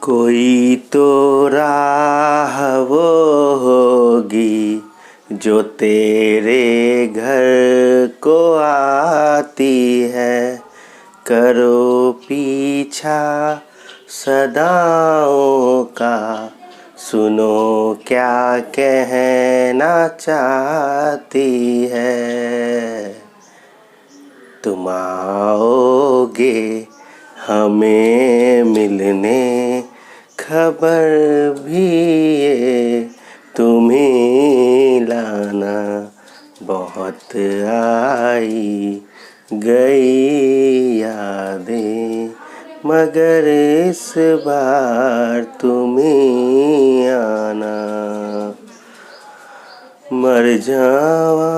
कोई तो राह वो होगी जो तेरे घर को आती है। करो पीछा सदाओं का, सुनो क्या कहना चाहती है। तुम आओगे हमें मिलने, खबर भी ये तुम्हें लाना। बहुत आई गई यादें, मगर इस बार तुम्हें आना। मर जावा।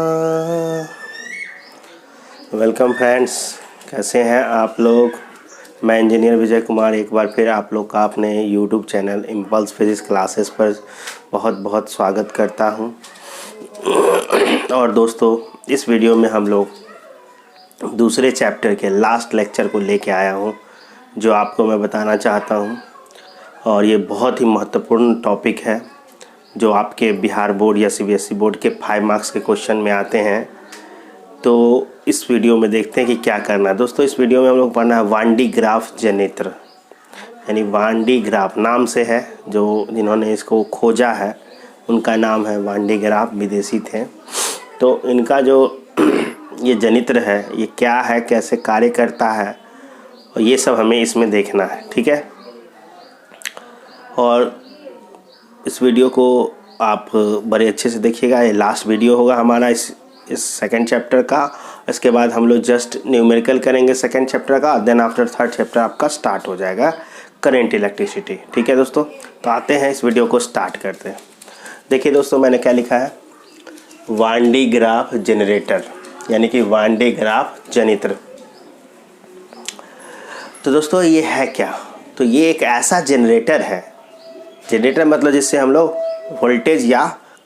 वेलकम फ्रेंड्स, कैसे हैं आप लोग। मैं इंजीनियर विजय कुमार एक बार फिर आप लोग का अपने YouTube channel impulse physics classes पर बहुत बहुत स्वागत करता हूं। और दोस्तों, इस वीडियो में हम लोग दूसरे चैप्टर के लास्ट लेक्चर को लेके आया हूं, जो आपको मैं बताना चाहता हूं। और ये बहुत ही महत्वपूर्ण टॉपिक है, जो आपके बिहार बोर्ड या सीबीएसई बोर्ड के 5 मार्क्स के क्वेश्चन में आते हैं। तो इस वीडियो में देखते हैं कि क्या करना है। दोस्तों, इस वीडियो में हम लोग पढ़ना है वान डी ग्राफ जनरेटर, यानी वान डी ग्राफ नाम से है। जो जिन्होंने इसको खोजा है उनका नाम है वान डी ग्राफ, विदेशी थे। तो इनका जो ये जनित्र है, ये क्या है, कैसे कार्य करता है, और ये सब हमें इसमें देखना है, ठीक है। और इस वीडियो को आप बड़े अच्छे से देखिएगा। ये लास्ट वीडियो होगा हमारा इस सेकंड चैप्टर का। इसके बाद हम लोग जस्ट न्यूमेरिकल करेंगे सेकंड चैप्टर का, देन आफ्टर थर्ड चैप्टर आपका स्टार्ट हो जाएगा करंट इलेक्ट्रिसिटी, ठीक है दोस्तों। तो आते हैं, इस वीडियो को स्टार्ट करते हैं। देखिए दोस्तों, मैंने क्या लिखा है, वान डी ग्राफ जनरेटर, यानी कि वान डी ग्राफ जनित्र। तो दोस्तों, ये है क्या, तो ये एक ऐसा जनरेटर है, जनरेटर मतलब जिससे हम लोग वोल्टेज या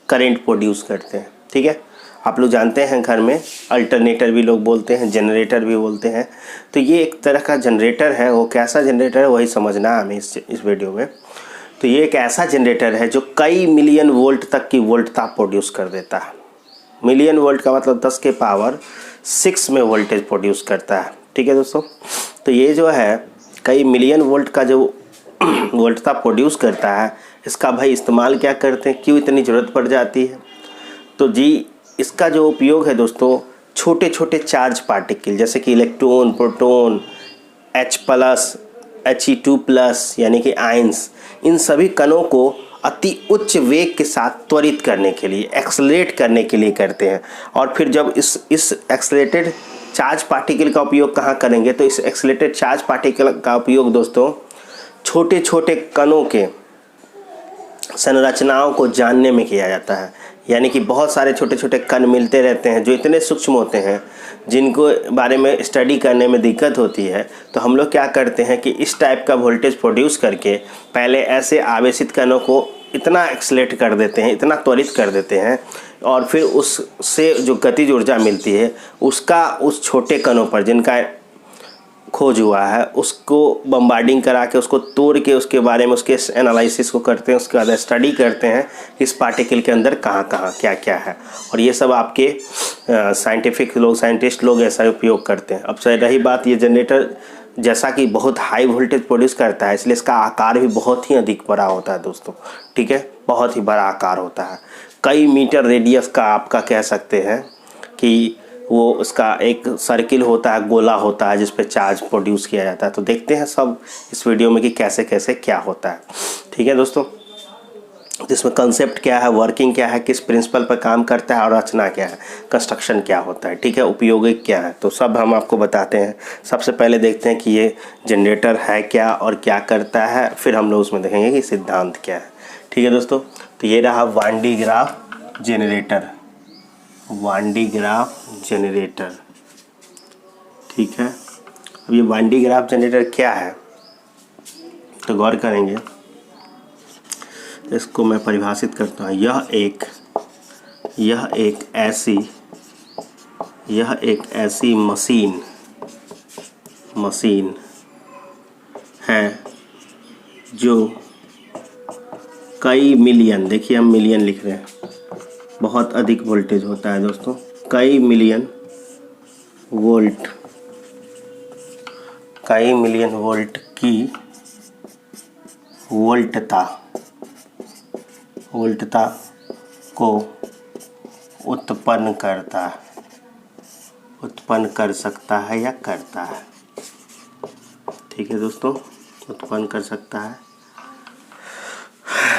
करंट प्रोड्यूस करते हैं, ठीक है। आप लोग जानते हैं घर में अल्टरनेटर भी लोग बोलते हैं, जनरेटर भी बोलते हैं। तो ये एक तरह का जनरेटर है। वो कैसा जनरेटर है वही समझना है हमें इस वीडियो में। तो ये एक ऐसा जनरेटर है जो कई मिलियन वोल्ट तक की वोल्टता प्रोड्यूस कर देता है। मिलियन वोल्ट का मतलब 10 के पावर 6 में वोल्टेज प्रोड्यूस करता है, ठीक है दोस्तों। तो ये जो है कई मिलियन वोल्ट का जो वोल्टता प्रोड्यूस करता है, इसका भाई इस्तेमाल क्या करते हैं, क्यों इतनी ज़रूरत पड़ जाती है। तो जी, इसका जो उपयोग है दोस्तों, छोटे छोटे चार्ज पार्टिकल जैसे कि इलेक्ट्रॉन, प्रोटॉन, H+, He2+, यानी कि आयंस, इन सभी कणों को अति उच्च वेग के साथ त्वरित करने के लिए, एक्सेलरेट करने के लिए करते हैं। और फिर जब इस एक्सेलरेटेड चार्ज पार्टिकल का उपयोग कहाँ करेंगे, तो इस एक्सेलरेटेड चार्ज पार्टिकल का उपयोग दोस्तों छोटे छोटे कणों के संरचनाओं को जानने में किया जाता है। यानी कि बहुत सारे छोटे छोटे कण मिलते रहते हैं जो इतने सूक्ष्म होते हैं, जिनको बारे में स्टडी करने में दिक्कत होती है। तो हम लोग क्या करते हैं कि इस टाइप का वोल्टेज प्रोड्यूस करके पहले ऐसे आवेशित कणों को इतना एक्सलेट कर देते हैं, इतना त्वरित कर देते हैं, और फिर उससे जो गतिज ऊर्जा मिलती है उसका उस छोटे कणों पर जिनका खोज हुआ है उसको बम्बार्डिंग करा के, उसको तोड़ के, उसके बारे में उसके एनालिसिस को करते हैं। उसके बाद स्टडी करते हैं इस पार्टिकल के अंदर कहाँ कहाँ क्या क्या है। और ये सब आपके साइंटिफिक लोग, साइंटिस्ट लोग ऐसा उपयोग करते हैं। अब से रही बात, ये जनरेटर जैसा कि बहुत हाई वोल्टेज प्रोड्यूस करता है, इसलिए इसका आकार भी बहुत ही अधिक बड़ा होता है दोस्तों, ठीक है। बहुत ही बड़ा आकार होता है, कई मीटर रेडियस का आपका कह सकते हैं कि वो उसका एक सर्किल होता है, गोला होता है, जिस पे चार्ज प्रोड्यूस किया जाता है। तो देखते हैं सब इस वीडियो में कि कैसे कैसे क्या होता है, ठीक है दोस्तों। जिसमें कंसेप्ट क्या है, वर्किंग क्या है, किस प्रिंसिपल पर काम करता है, और रचना क्या है, कंस्ट्रक्शन क्या होता है, ठीक है, उपयोगिक क्या है, तो सब हम आपको बताते हैं। सबसे पहले देखते हैं कि ये जनरेटर है क्या और क्या करता है, फिर हम लोग उसमें देखेंगे कि सिद्धांत क्या है, ठीक है दोस्तों। तो ये रहा वान डी ग्राफ जनरेटर, वान डी ग्राफ जनरेटर, ठीक है। अब ये वान डी ग्राफ जनरेटर क्या है, तो गौर करेंगे। इसको मैं परिभाषित करता हूँ। यह एक ऐसी मशीन है जो कई मिलियन, देखिए हम मिलियन लिख रहे हैं, बहुत अधिक वोल्टेज होता है दोस्तों, कई मिलियन वोल्ट की वोल्टता को उत्पन्न कर सकता है या करता है। ठीक है दोस्तों, उत्पन्न कर सकता है,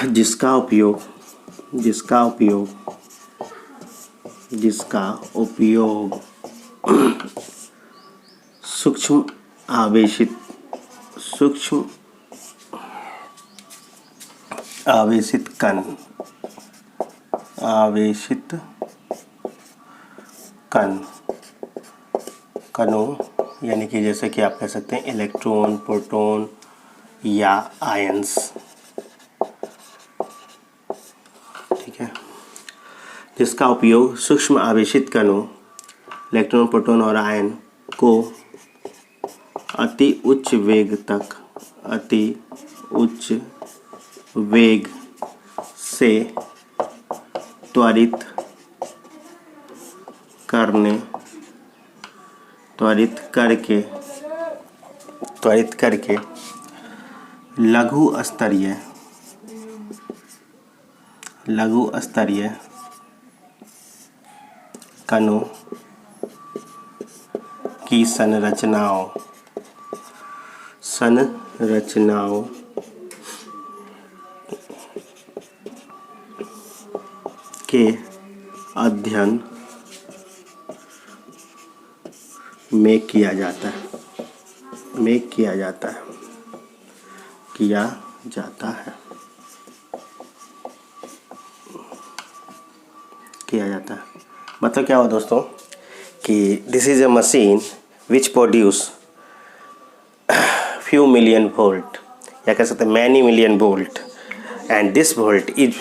जिसका उपयोग सूक्ष्म आवेशित कणों, यानी कि जैसे कि आप कह सकते हैं इलेक्ट्रॉन, प्रोटॉन या आयंस। ठीक है, जिसका उपयोग सूक्ष्म आवेशित कणों, इलेक्ट्रॉन, प्रोटॉन और आयन को अति उच्च वेग से त्वरित करके लघु स्तरीय कणों की संरचनाओं के अध्ययन में किया जाता है। मतलब क्या हुआ दोस्तों कि this is a machine which produce few million volt या कह सकते हैं many million volt, and this volt is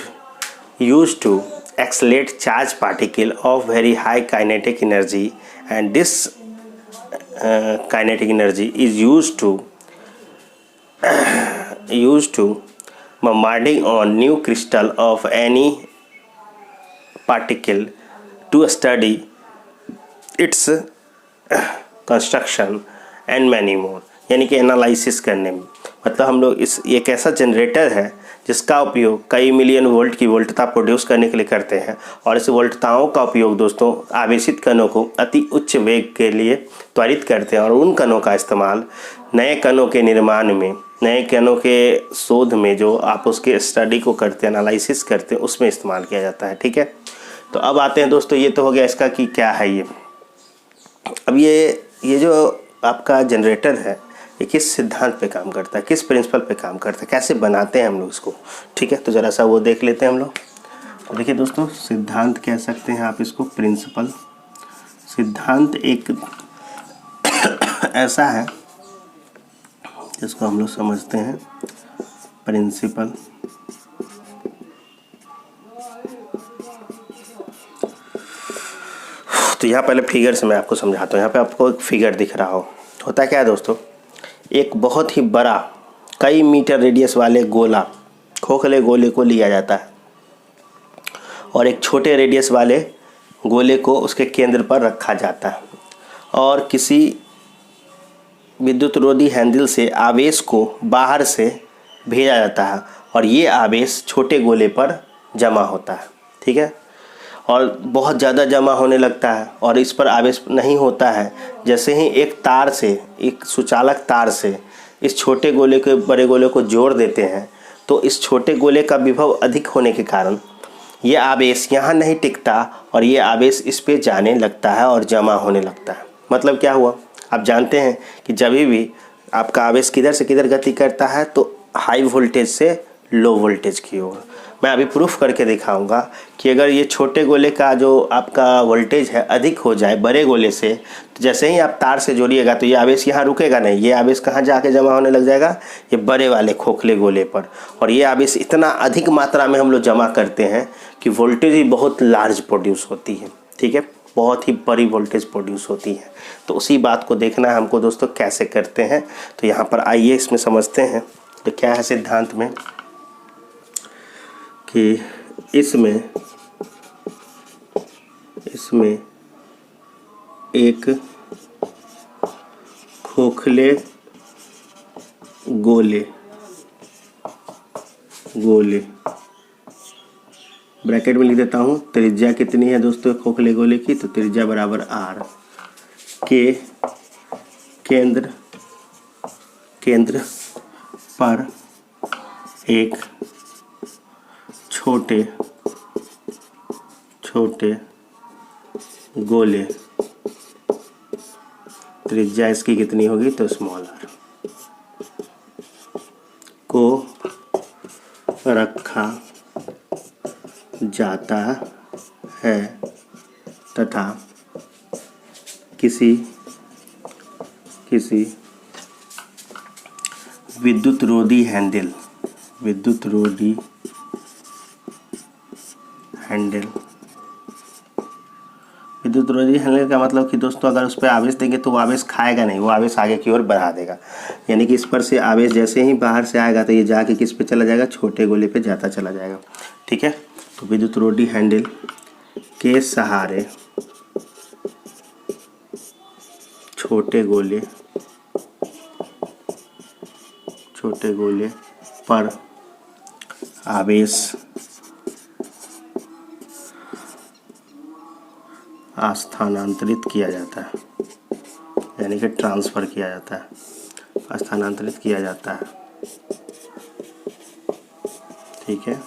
used to accelerate charged particle of very high kinetic energy, and this kinetic energy is used to bombarding on new crystal of any particle to study its construction and many more, यानी कि analysis करने में। मतलब हम लोग एक ऐसा generator है जिसका उपयोग कई मिलियन वोल्ट की वोल्टता प्रोड्यूस करने के लिए करते हैं, और इस वोल्टताओं का उपयोग दोस्तों आवेशित कणों को अति उच्च वेग के लिए त्वरित करते हैं, और उन कणों का इस्तेमाल नए कणों के निर्माण में, नए कणों के शोध में, जो आप उसके स्टडी को करते हैं, एनालिसिस करते हैं, उसमें इस्तेमाल किया जाता है। ठीक है, तो अब आते हैं दोस्तों, ये तो हो गया इसका कि क्या है ये। अब ये जो आपका जनरेटर है ये किस सिद्धांत पे काम करता है, किस प्रिंसिपल पे काम करता है, कैसे बनाते हैं हम लोग इसको। ठीक है, तो ज़रा सा वो देख लेते हैं हम लोग। तो देखिए दोस्तों, सिद्धांत कह सकते हैं आप इसको, प्रिंसिपल। सिद्धांत एक ऐसा है जिसको हम लोग समझते हैं प्रिंसिपल। तो यहाँ पहले फिगर से मैं आपको समझाता हूँ। यहाँ पे आपको एक फिगर दिख रहा होता क्या है दोस्तों, एक बहुत ही बड़ा कई मीटर रेडियस वाले गोला, खोखले गोले को लिया जाता है, और एक छोटे रेडियस वाले गोले को उसके केंद्र पर रखा जाता है, और किसी विद्युत रोधी हैंडल से आवेश को बाहर से भेजा जाता है, और ये आवेश छोटे गोले पर जमा होता है। ठीक है, और बहुत ज़्यादा जमा होने लगता है, और इस पर आवेश नहीं होता है। जैसे ही एक सुचालक तार से इस छोटे गोले के बड़े गोले को जोड़ देते हैं, तो इस छोटे गोले का विभव अधिक होने के कारण ये आवेश यहाँ नहीं टिकता, और ये आवेश इस पे जाने लगता है और जमा होने लगता है। मतलब क्या हुआ, आप जानते हैं कि जब भी आपका आवेश किधर से किधर गति करता है, तो हाई वोल्टेज से लो वोल्टेज की ओर। मैं अभी प्रूफ करके दिखाऊंगा कि अगर ये छोटे गोले का जो आपका वोल्टेज है अधिक हो जाए बड़े गोले से, तो जैसे ही आप तार से जोड़िएगा तो ये आवेश यहाँ रुकेगा नहीं, ये आवेश कहाँ जाके जमा होने लग जाएगा, ये बड़े वाले खोखले गोले पर। और ये आवेश इतना अधिक मात्रा में हम लोग जमा करते हैं कि वोल्टेज ही बहुत लार्ज प्रोड्यूस होती है। ठीक है, बहुत ही बड़ी वोल्टेज प्रोड्यूस होती है। तो उसी बात को देखना है हमको दोस्तों, कैसे करते हैं। तो यहाँ पर आइए इसमें समझते हैं। तो क्या है सिद्धांत में कि इसमें एक खोखले गोले ब्रैकेट में लिख देता हूँ। त्रिज्या कितनी है दोस्तों खोखले गोले की, तो त्रिज्या बराबर r के केंद्र पर एक छोटे गोले, त्रिज्या इसकी कितनी होगी, तो स्मॉल r को रखा जाता है तथा किसी विद्युत रोधी हैंडल का मतलब कि दोस्तों अगर उस पर आवेश देंगे तो वो आवेश खाएगा नहीं, वो आवेश आगे की ओर बढ़ा देगा। यानी कि इस पर से आवेश जैसे ही बाहर से आएगा तो ये जाके किस पे चला जाएगा, छोटे गोले पे जाता चला जाएगा। ठीक है, तो विद्युत रोधी हैंडल के सहारे छोटे गोले पर आवेश स्थानांतरित किया जाता है, यानी कि ट्रांसफ़र किया जाता है, स्थानांतरित किया जाता है। ठीक है,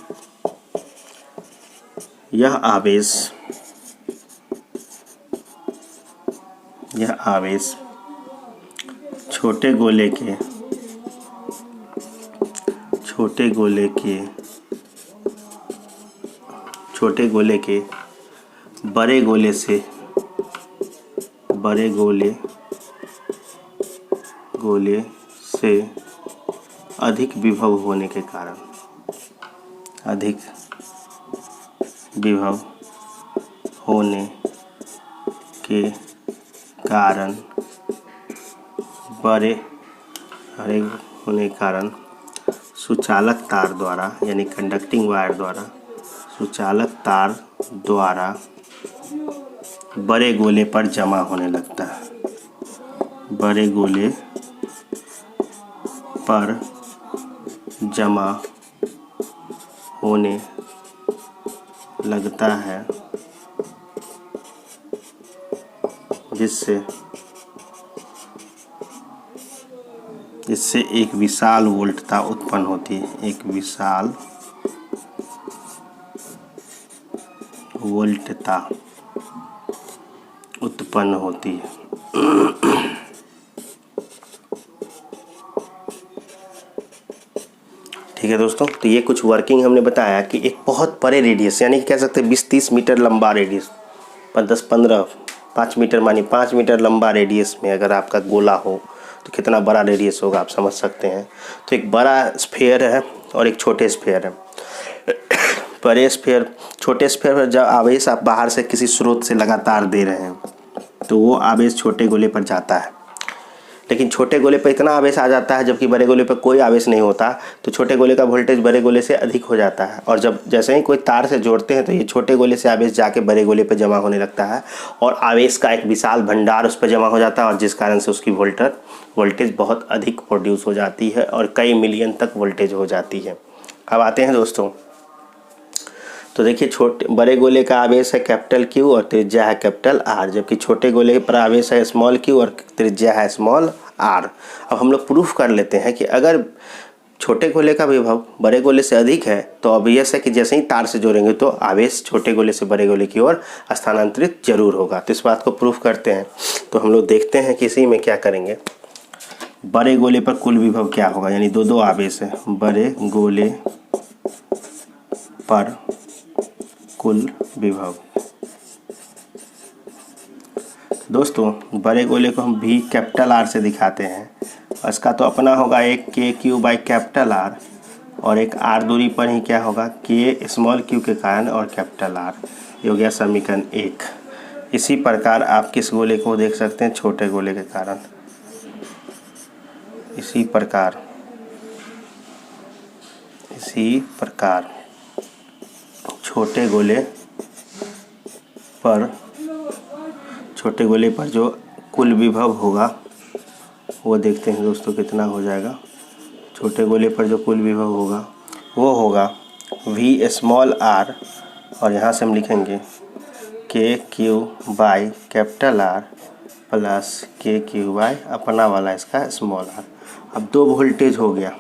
यह आवेश छोटे गोले के बड़े गोले से अधिक विभव होने के कारण सुचालक तार द्वारा, यानी कंडक्टिंग वायर द्वारा, सुचालक तार द्वारा बड़े गोले पर जमा होने लगता है, बड़े गोले पर जमा होने लगता है, जिससे एक विशाल वोल्टता उत्पन्न होती है, एक विशाल वोल्टता उत्पन्न होती है। ठीक है दोस्तों, तो ये कुछ वर्किंग हमने बताया कि एक बहुत बड़े रेडियस, यानी कि कह सकते हैं 20-30 मीटर लंबा रेडियस, 5 मीटर मानिए 5 मीटर लंबा रेडियस में अगर आपका गोला हो तो कितना बड़ा रेडियस होगा आप समझ सकते हैं। तो एक बड़ा स्फीयर है और एक छोटे स्फीयर है। बड़े स्फीयर, छोटे स्फीयर पर जब आवेश आप बाहर से किसी स्रोत से लगातार दे रहे हैं तो वो आवेश छोटे गोले पर जाता है, लेकिन छोटे गोले पर इतना आवेश आ जाता है जबकि बड़े गोले पर कोई आवेश नहीं होता, तो छोटे गोले का वोल्टेज बड़े गोले से अधिक हो जाता है। और जब जैसे ही कोई तार से जोड़ते हैं तो ये छोटे गोले से आवेश जाके बड़े गोले पर जमा होने लगता है और आवेश का एक विशाल भंडार उस पर जमा हो जाता है, और जिस कारण से उसकी वोल्टेज बहुत अधिक प्रोड्यूस हो जाती है और कई मिलियन तक वोल्टेज हो जाती है। अब आते हैं दोस्तों, तो देखिए बड़े गोले का आवेश है कैपिटल Q और त्रिज्या है कैपिटल R, जबकि छोटे गोले पर आवेश है स्मॉल q और त्रिज्या है स्मॉल r। अब हम लोग प्रूफ कर लेते हैं कि अगर छोटे गोले का विभव बड़े गोले से अधिक है तो ऑब्वियस है कि जैसे ही तार से जोड़ेंगे तो आवेश छोटे गोले से बड़े गोले की ओर स्थानांतरित जरूर होगा। तो इस बात को प्रूफ करते हैं। तो हम लोग देखते हैं कि इसी में क्या करेंगे, बड़े गोले पर कुल विभव क्या होगा, यानी दो आवेश है, बड़े गोले पर कुल विभव। दोस्तों बड़े गोले को हम भी कैपिटल R से दिखाते हैं, इसका तो अपना होगा एक KQ बाई कैपिटल R और एक R दूरी पर ही क्या होगा K स्मॉल q के कारण और कैपिटल R। ये हो गया समीकरण 1। इसी प्रकार आप किस गोले को देख सकते हैं, छोटे गोले के कारण। इसी प्रकार इसी प्रकार छोटे गोले पर जो कुल विभव होगा वो देखते हैं दोस्तों कितना हो जाएगा। छोटे गोले पर जो कुल विभव होगा वो होगा V स्मॉल r, और यहाँ से हम लिखेंगे KQ by capital R plus KQ by अपना वाला इसका स्मॉल r। अब 2 वोल्टेज हो गया।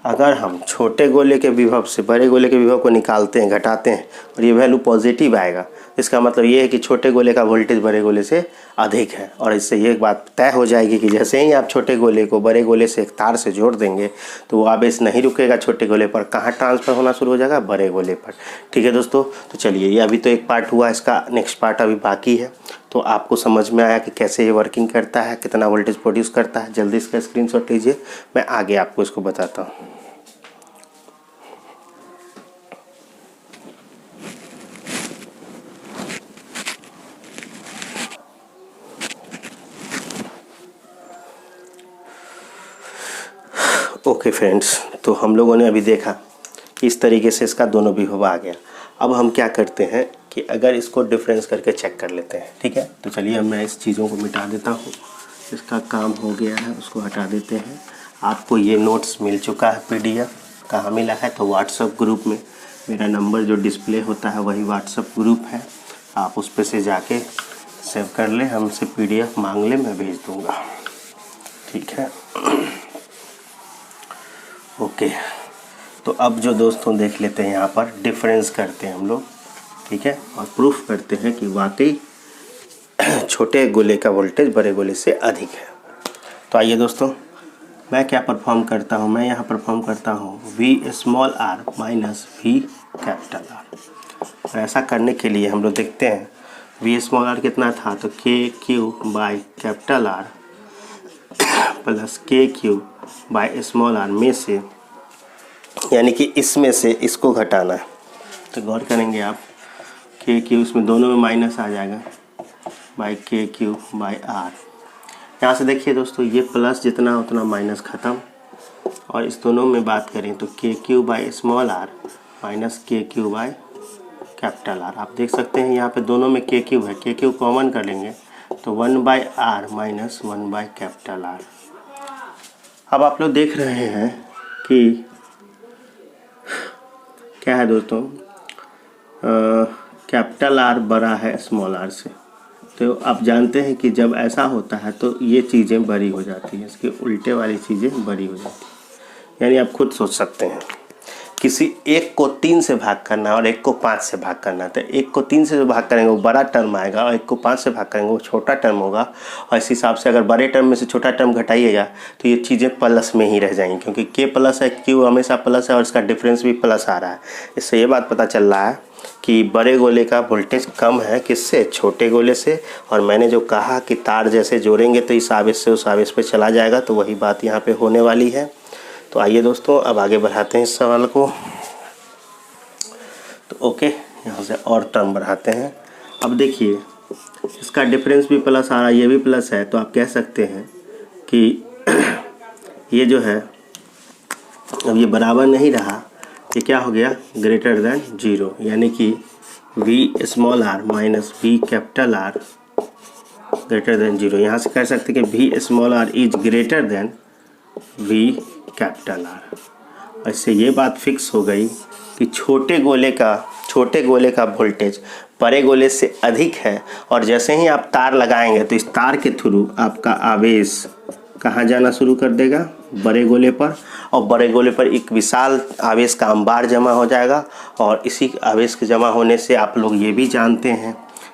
अगर हम छोटे गोले के विभव से बड़े गोले के विभव को निकालते हैं, घटाते हैं, और ये वैल्यू पॉजिटिव आएगा, इसका मतलब ये है कि छोटे गोले का वोल्टेज बड़े गोले से अधिक है। और इससे ये बात तय हो जाएगी कि जैसे ही आप छोटे गोले को बड़े गोले से एक तार से जोड़ देंगे तो वो आवेश नहीं रुकेगा छोटे गोले पर, कहाँ ट्रांसफ़र होना शुरू हो जाएगा, बड़े गोले पर। ठीक है दोस्तों, तो चलिए ये अभी तो एक पार्ट हुआ, इसका नेक्स्ट पार्ट अभी बाकी है। तो आपको समझ में आया कि कैसे ये वर्किंग करता है, कितना वोल्टेज प्रोड्यूस करता है। जल्दी इसका स्क्रीनशॉट लीजिए, मैं आगे आपको इसको बताता हूँ। ओके फ्रेंड्स, तो हम लोगों ने अभी देखा इस तरीके से इसका दोनों विभव आ गया। अब हम क्या करते हैं कि अगर इसको डिफरेंस करके चेक कर लेते हैं। ठीक है, तो चलिए अब मैं इस चीज़ों को मिटा देता हूँ। इसका काम हो गया है, उसको हटा देते हैं। आपको ये नोट्स मिल चुका है PDF। कहाँ मिला है? तो व्हाट्सएप ग्रुप में। मेरा नंबर जो डिस्प्ले होता है वही व्हाट्सएप ग्रुप है, आप उस पर से जाके सेव कर लें, हमसे PDF मांग लें, मैं भेज दूँगा। ठीक है, ओके। तो अब जो दोस्तों देख लेते हैं, यहाँ पर डिफरेंस करते हैं हम लोग। ठीक है, और प्रूफ करते हैं कि वाकई छोटे गोले का वोल्टेज बड़े गोले से अधिक है। तो आइए दोस्तों, मैं क्या परफॉर्म करता हूँ, मैं यहाँ परफॉर्म करता हूँ V small r minus V capital R। और ऐसा करने के लिए हम लोग देखते हैं V स्मॉल r कितना था, तो KQ by capital R plus KQ by small r में से, यानी कि इसमें से इसको घटाना है। तो गौर करेंगे आप, KQ इसमें दोनों में माइनस आ जाएगा बाई KQ बाई R। यहाँ से देखिए दोस्तों, ये प्लस जितना उतना माइनस ख़त्म, और इस दोनों में बात करें तो KQ by small r minus KQ by capital R। आप देख सकते हैं यहाँ पे दोनों में KQ है, KQ कॉमन कर लेंगे तो 1 by R minus 1 by capital R। अब आप लोग देख रहे हैं कि क्या है दोस्तों, कैपिटल R बड़ा है स्मॉल r से। तो आप जानते हैं कि जब ऐसा होता है तो ये चीज़ें बड़ी हो जाती हैं, इसके उल्टे वाली चीज़ें बड़ी हो जाती हैं। यानी आप खुद सोच सकते हैं, किसी एक को 3 से भाग करना है और एक को 5 से भाग करना है, तो एक को 3 से भाग करेंगे वो बड़ा टर्म आएगा, और एक को 5 से भाग करेंगे वो छोटा टर्म होगा। और इस हिसाब से अगर बड़े टर्म में से छोटा टर्म घटाइएगा तो ये चीज़ें प्लस में ही रह जाएंगी, क्योंकि K प्लस है, Q हमेशा प्लस है, और इसका डिफरेंस भी प्लस आ रहा है। इससे ये बात पता चल रहा है कि बड़े गोले का वोल्टेज कम है, किससे, छोटे गोले से। और मैंने जो कहा कि तार जैसे जोड़ेंगे तो इस आवेश से उस आवेश पे चला जाएगा, तो वही बात यहाँ पे होने वाली है। तो आइए दोस्तों, अब आगे बढ़ाते हैं इस सवाल को। तो ओके, यहाँ से और टर्म बढ़ाते हैं। अब देखिए, इसका डिफरेंस भी प्लस आ रहा है, ये भी प्लस है, तो आप कह सकते हैं कि ये जो है अब ये बराबर नहीं रहा, ये क्या हो गया, ग्रेटर देन 0, यानी कि V small r minus V capital R greater than 0। यहाँ से कह सकते हैं कि V small r is greater than V capital R। इससे ये बात फिक्स हो गई कि छोटे गोले का वोल्टेज बड़े गोले से अधिक है। और जैसे ही आप तार लगाएंगे तो इस तार के थ्रू आपका आवेश कहाँ जाना शुरू कर देगा, बड़े गोले पर, और बड़े गोले पर एक विशाल आवेश का अंबार जमा हो जाएगा। और इसी आवेश के जमा होने से आप लोग ये भी जानते हैं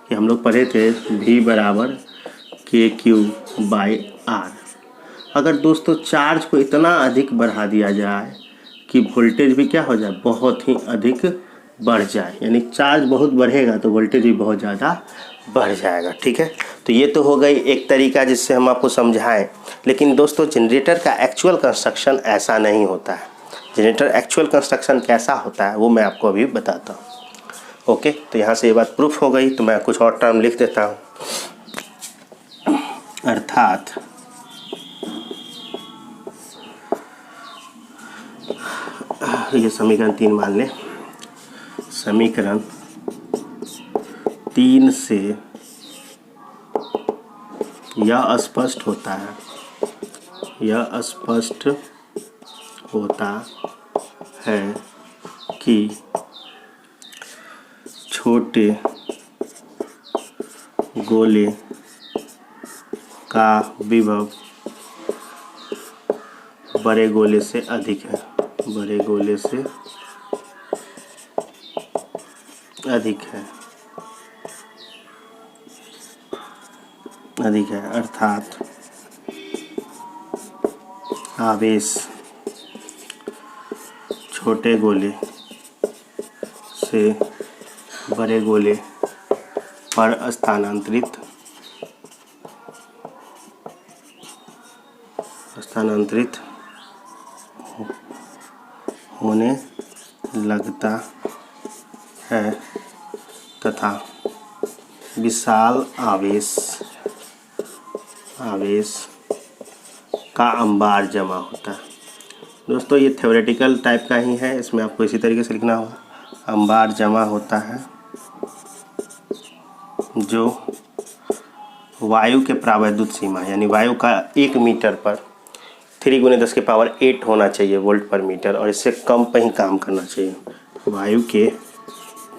कि हम लोग पढ़े थे V बराबर KQ बाई R। अगर दोस्तों चार्ज को इतना अधिक बढ़ा दिया जाए कि वोल्टेज भी क्या हो जाए, बहुत ही अधिक बढ़ जाए, यानी चार्ज बहुत बढ़ेगा तो वोल्टेज भी बहुत ज़्यादा बढ़ जाएगा। ठीक है, तो ये तो हो गई एक तरीका जिससे हम आपको समझाएं। लेकिन दोस्तों, जनरेटर का एक्चुअल कंस्ट्रक्शन ऐसा नहीं होता है। जनरेटर एक्चुअल कंस्ट्रक्शन कैसा होता है वो मैं आपको अभी बताता हूँ। ओके, तो यहाँ से ये बात प्रूफ हो गई। तो मैं कुछ और टर्म लिख देता हूँ, अर्थात ये समीकरण 3 मान लें। समीकरण 3 से यह स्पष्ट होता है कि छोटे गोले का विभव बड़े गोले से अधिक है, अर्थात आवेश छोटे गोले से बड़े गोले पर स्थानांतरित होने लगता है तथा विशाल आवेश का अंबार जमा होता है। दोस्तों ये थ्योरेटिकल टाइप का ही है, इसमें आपको इसी तरीके से लिखना होगा। अंबार जमा होता है जो वायु के प्रावैद्युत सीमा, यानी वायु का 1 मीटर पर 3 × 10⁸ होना चाहिए वोल्ट पर मीटर, और इससे कम पे ही काम करना चाहिए। वायु के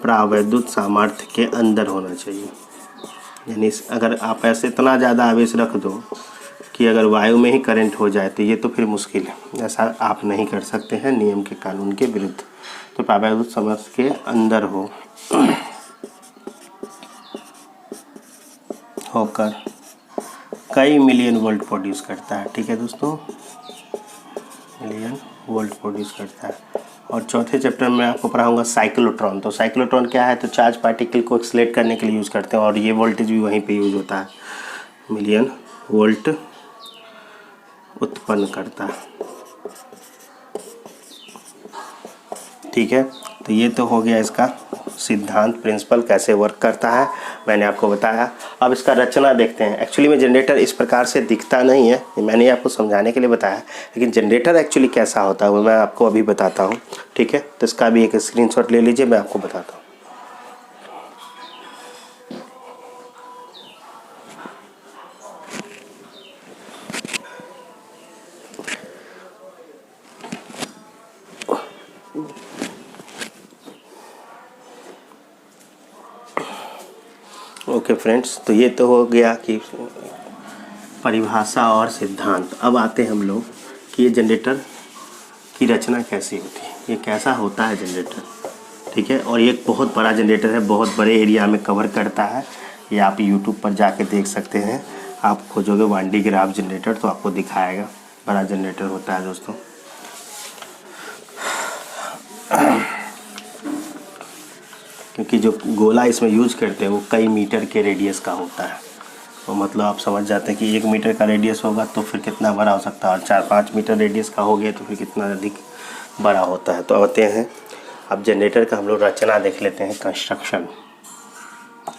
प्रावैद्युत सामर्थ्य के अंदर होना चाहिए। यानी अगर आप ऐसे इतना ज़्यादा आवेश रख दो कि अगर वायु में ही करंट हो जाए तो ये तो फिर मुश्किल है, ऐसा आप नहीं कर सकते हैं नियम के कानून के विरुद्ध। तो प्रावैद्युत सामर्थ्य के अंदर होकर कई मिलियन वोल्ट प्रोड्यूस करता है। ठीक है दोस्तों, मिलियन वोल्ट प्रोड्यूस करता है। और चौथे चैप्टर में आपको पढ़ाऊंगा साइक्लोट्रॉन। तो साइक्लोट्रॉन क्या है, तो चार्ज पार्टिकल को एक्सलेट करने के लिए यूज़ करते हैं, और ये वोल्टेज भी वहीं पे यूज़ होता है, मिलियन वोल्ट उत्पन्न करता है। ठीक है, तो ये तो हो गया इसका सिद्धांत, प्रिंसिपल कैसे वर्क करता है मैंने आपको बताया। अब इसका रचना देखते हैं। एक्चुअली में जनरेटर इस प्रकार से दिखता नहीं है, मैंने आपको समझाने के लिए बताया, लेकिन जनरेटर एक्चुअली कैसा होता है वो मैं आपको अभी बताता हूँ। ठीक है, तो इसका भी एक स्क्रीनशॉट ले लीजिए, मैं आपको बताता हूँ। ओके फ्रेंड्स, तो ये तो हो गया कि परिभाषा और सिद्धांत। अब आते हैं हम लोग कि ये जनरेटर की रचना कैसी होती है, ये कैसा होता है जनरेटर। ठीक है, और ये एक बहुत बड़ा जनरेटर है, बहुत बड़े एरिया में कवर करता है। ये आप यूट्यूब पर जाके देख सकते हैं, आप खोजोगे वान डी ग्राफ जनरेटर तो आपको दिखाएगा, बड़ा जनरेटर होता है दोस्तों। क्योंकि जो गोला इसमें यूज करते हैं वो कई मीटर के रेडियस का होता है, तो मतलब आप समझ जाते हैं कि 1 मीटर का रेडियस होगा तो फिर कितना बड़ा हो सकता है, और 4-5 मीटर रेडियस का हो गया तो फिर कितना अधिक बड़ा होता है। तो आते हैं अब जनरेटर का हम लोग रचना देख लेते हैं। कंस्ट्रक्शन,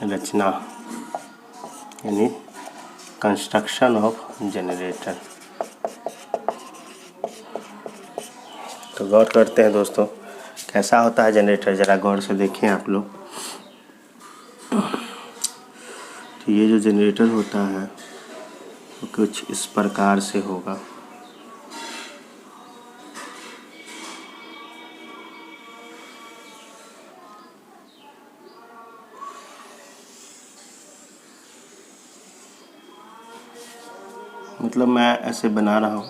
रचना यानी कंस्ट्रक्शन ऑफ जनरेटर। तो गौर करते हैं दोस्तों कैसा होता है जनरेटर, ज़रा गौर से देखें आप लोग। तो ये जो जनरेटर होता है वो कुछ इस प्रकार से होगा। मतलब मैं ऐसे बना रहा हूँ,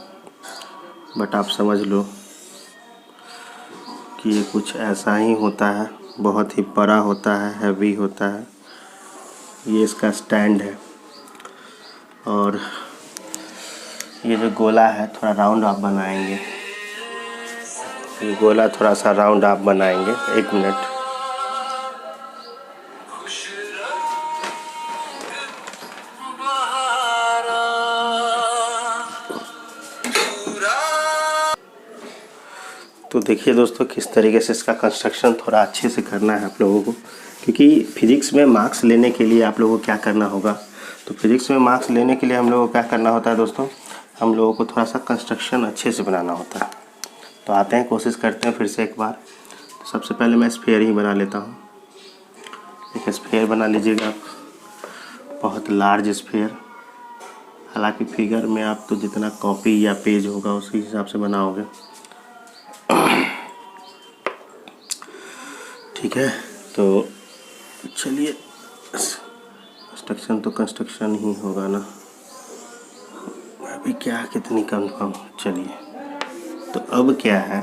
बट आप समझ लो कि ये कुछ ऐसा ही होता है, बहुत ही बड़ा होता है, हैवी होता है। ये इसका स्टैंड है, और ये जो गोला है थोड़ा राउंड आप बनाएंगे, ये गोला थोड़ा सा राउंड आप बनाएंगे। 1 मिनट। तो देखिए दोस्तों किस तरीके से इसका कंस्ट्रक्शन थोड़ा अच्छे से करना है आप लोगों को, क्योंकि फिजिक्स में मार्क्स लेने के लिए आप लोगों को क्या करना होगा। तो फिजिक्स में मार्क्स लेने के लिए हम लोगों को क्या करना होता है दोस्तों, हम लोगों को थोड़ा सा कंस्ट्रक्शन अच्छे से बनाना होता है। तो आते हैं, कोशिश करते हैं फिर से एक बार। तो सबसे पहले मैं स्फीयर ही बना लेता हूँ। एक स्फीयर बना लीजिएगा आप, बहुत लार्ज स्फीयर। हालांकि फिगर में आप तो जितना कॉपी या पेज होगा उसी हिसाब से बनाओगे। ठीक है, तो चलिए, कंस्ट्रक्शन तो कंस्ट्रक्शन ही होगा ना, अभी क्या कितनी कंफर्म। चलिए, तो अब क्या है,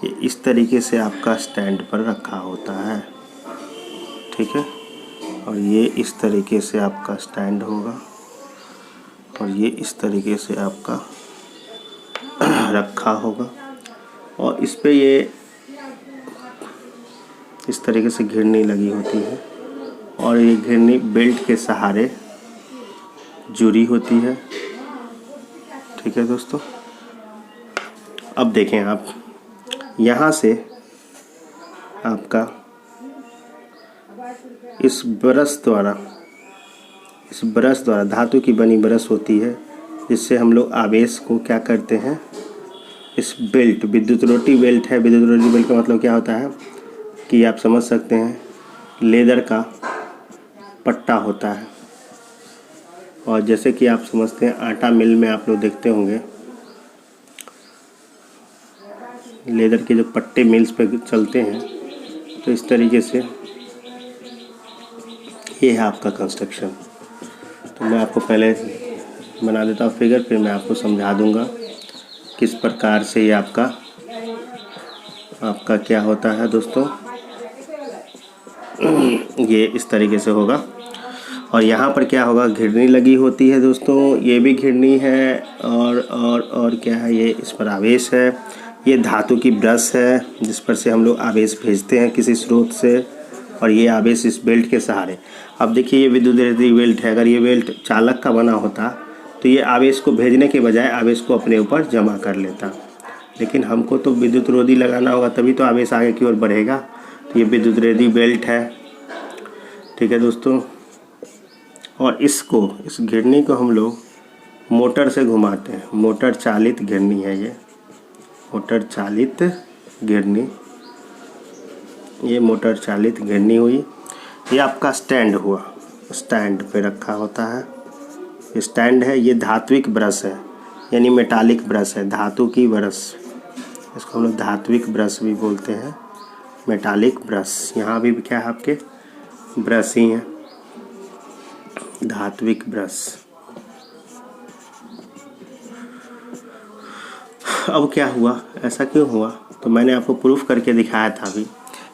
ये इस तरीके से आपका स्टैंड पर रखा होता है। ठीक है, और ये इस तरीके से आपका स्टैंड होगा और ये इस तरीके से आपका रखा होगा। और इस पे ये इस तरीके से घिरनी लगी होती है और ये घिरनी बेल्ट के सहारे जुड़ी होती है। ठीक है दोस्तों, अब देखें आप, यहाँ से आपका इस ब्रश द्वारा धातु की बनी ब्रश होती है, जिससे हम लोग आवेश को क्या करते हैं, इस बेल्ट, विद्युत रोटी बेल्ट है। विद्युत रोटी बेल्ट का मतलब क्या होता है कि आप समझ सकते हैं, लेदर का पट्टा होता है। और जैसे कि आप समझते हैं, आटा मिल में आप लोग देखते होंगे, लेदर के जो पट्टे मिल्स पे चलते हैं, तो इस तरीके से ये है आपका कंस्ट्रक्शन। तो मैं आपको पहले बना देता हूँ फिगर, फिर मैं आपको समझा दूँगा किस प्रकार से ये आपका क्या होता है दोस्तों। ये इस तरीके से होगा और यहाँ पर क्या होगा, घिरनी लगी होती है दोस्तों, ये भी घिरनी है। और क्या है, ये इस पर आवेश है। ये धातु की ब्रश है जिस पर से हम लोग आवेश भेजते हैं किसी स्रोत से, और ये आवेश इस बेल्ट के सहारे। अब देखिए, ये विद्युत रोधी बेल्ट है। अगर ये बेल्ट चालक का बना होता तो ये आवेश को भेजने के बजाय आवेश को अपने ऊपर जमा कर लेता, लेकिन हमको तो विद्युत रोधी लगाना होगा, तभी तो आवेश आगे की ओर बढ़ेगा। तो ये विद्युत रोधी बेल्ट है। ठीक है दोस्तों, और इस घिरनी को हम लोग मोटर से घुमाते हैं। मोटर चालित घिरनी है ये, मोटर चालित घिरनी। ये मोटर चालित घिरनी हुई। ये आपका स्टैंड हुआ, स्टैंड पे रखा होता है। स्टैंड है, ये धात्विक ब्रश है, यानी मेटालिक ब्रश है, धातु की ब्रश। इसको हम लोग धात्विक ब्रश भी बोलते हैं, मेटालिक ब्रश। यहाँ भी क्या है, आपके ब्रश ही हैं, धात्विक ब्रश। अब क्या हुआ, ऐसा क्यों हुआ, तो मैंने आपको प्रूफ करके दिखाया था अभी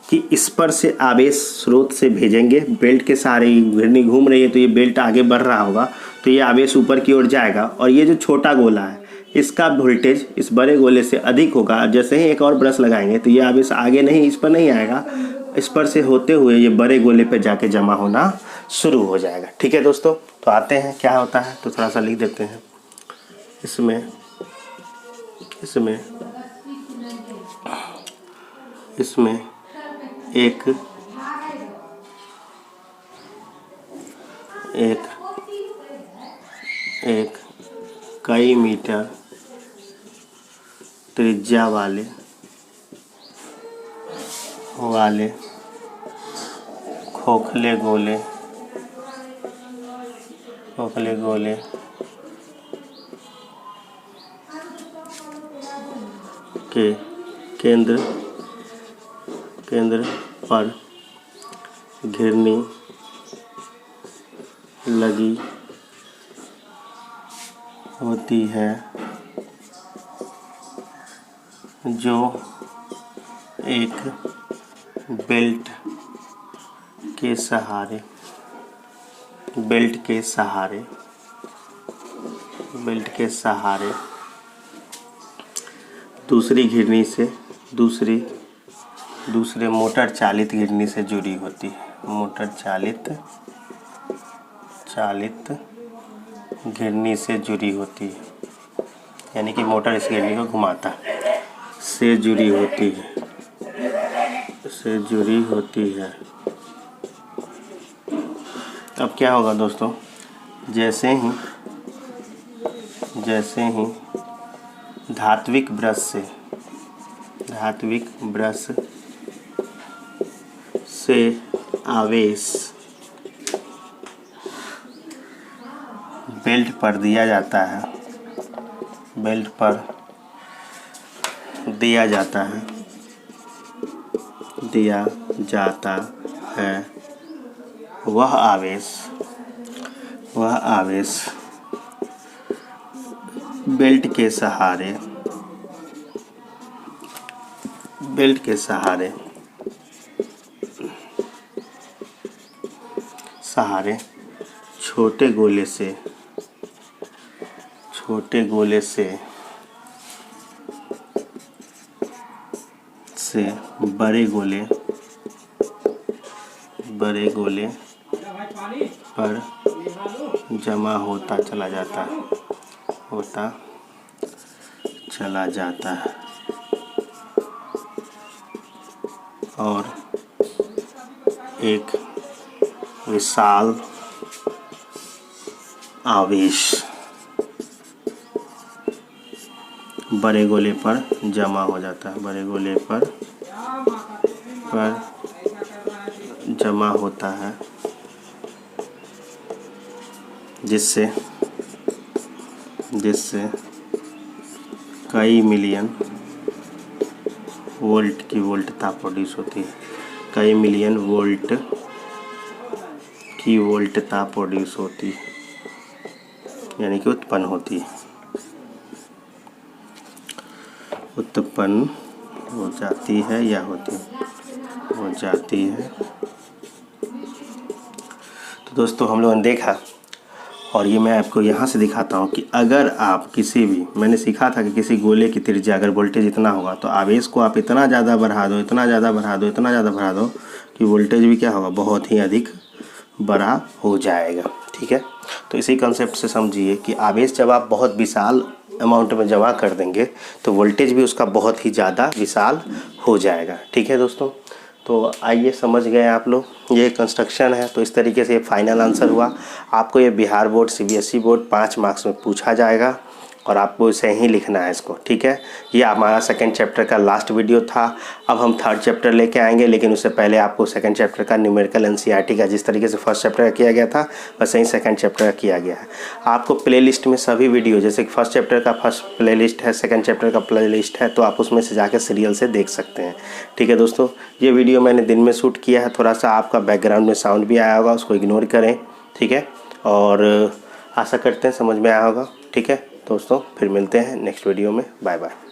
कि इस पर से आवेश स्रोत से भेजेंगे, बेल्ट के सहारे घिरनी घूम रही है, तो ये बेल्ट आगे बढ़ रहा होगा, तो ये आवेश ऊपर की ओर जाएगा। और ये जो छोटा गोला है, इसका वोल्टेज इस बड़े गोले से अधिक होगा। जैसे ही एक और ब्रश लगाएंगे तो ये आवेश आगे नहीं, इस पर नहीं आएगा, इस पर से होते हुए ये बड़े गोले पे जाके जमा होना शुरू हो जाएगा। ठीक है दोस्तों, तो आते हैं क्या होता है, तो थोड़ा सा लिख देते हैं। इसमें एक कई मीटर त्रिज्या वाले खोखले गोले के केंद्र पर घिरनी लगी होती है, जो एक बेल्ट के सहारे दूसरी घिरनी से दूसरे मोटर चालित घिरनी से जुड़ी होती है। मोटर चालित घिरनी से जुड़ी होती है, यानी कि मोटर इस घिरनी को घुमाता है, से जुड़ी होती है। अब क्या होगा दोस्तों, जैसे ही धात्विक ब्रश से धात्विक ब्रश से आवेश बेल्ट पर दिया जाता है, बेल्ट पर दिया जाता है, दिया जाता है। वह आवेश बेल्ट के सहारे छोटे गोले से बड़े गोले पर जमा होता चला जाता है और एक विशाल आवेश बड़े गोले पर जमा हो जाता है, बड़े गोले पर जमा होता है, जिससे कई मिलियन वोल्ट की वोल्टता प्रोड्यूस होती है, कई मिलियन वोल्ट की वोल्टता प्रोड्यूस होती है, यानी कि उत्पन्न होती हो जाती है या होती हो जाती है। तो दोस्तों हम लोगों ने देखा, और ये मैं आपको यहाँ से दिखाता हूँ कि अगर आप किसी भी, मैंने सीखा था कि किसी गोले की त्रिज्या अगर वोल्टेज इतना होगा तो आवेश को आप इतना ज़्यादा बढ़ा दो कि वोल्टेज भी क्या होगा, बहुत ही अधिक बड़ा हो जाएगा। ठीक है, तो इसी कंसेप्ट से समझिए कि आवेश जब आप बहुत विशाल अमाउंट में जमा कर देंगे तो वोल्टेज भी उसका बहुत ही ज़्यादा विशाल हो जाएगा। ठीक है दोस्तों, तो आइए समझ गए आप लोग, ये कंस्ट्रक्शन है। तो इस तरीके से ये फाइनल आंसर हुआ। आपको ये Bihar board CBSE board 5 marks में पूछा जाएगा और आपको इसे ही लिखना है इसको। ठीक है, ये हमारा सेकंड चैप्टर का लास्ट वीडियो था। अब हम थर्ड चैप्टर लेके आएंगे, लेकिन उससे पहले आपको सेकंड चैप्टर का न्यूमेरिकल NCERT का जिस तरीके से फर्स्ट चैप्टर का किया गया था वैसे ही सेकंड चैप्टर का किया गया है। आपको प्लेलिस्ट में सभी वीडियो, जैसे कि फर्स्ट चैप्टर का फर्स्ट प्लेलिस्ट है, सेकंड चैप्टर का प्लेलिस्ट है, तो आप उसमें से जाकर सीरियल से देख सकते हैं। ठीक है दोस्तों, ये वीडियो मैंने दिन में शूट किया है, थोड़ा सा आपका बैकग्राउंड में साउंड भी आया होगा, उसको इग्नोर करें। ठीक है, और आशा करते हैं समझ में आया होगा। ठीक है दोस्तों, फिर मिलते हैं नेक्स्ट वीडियो में। Bye bye.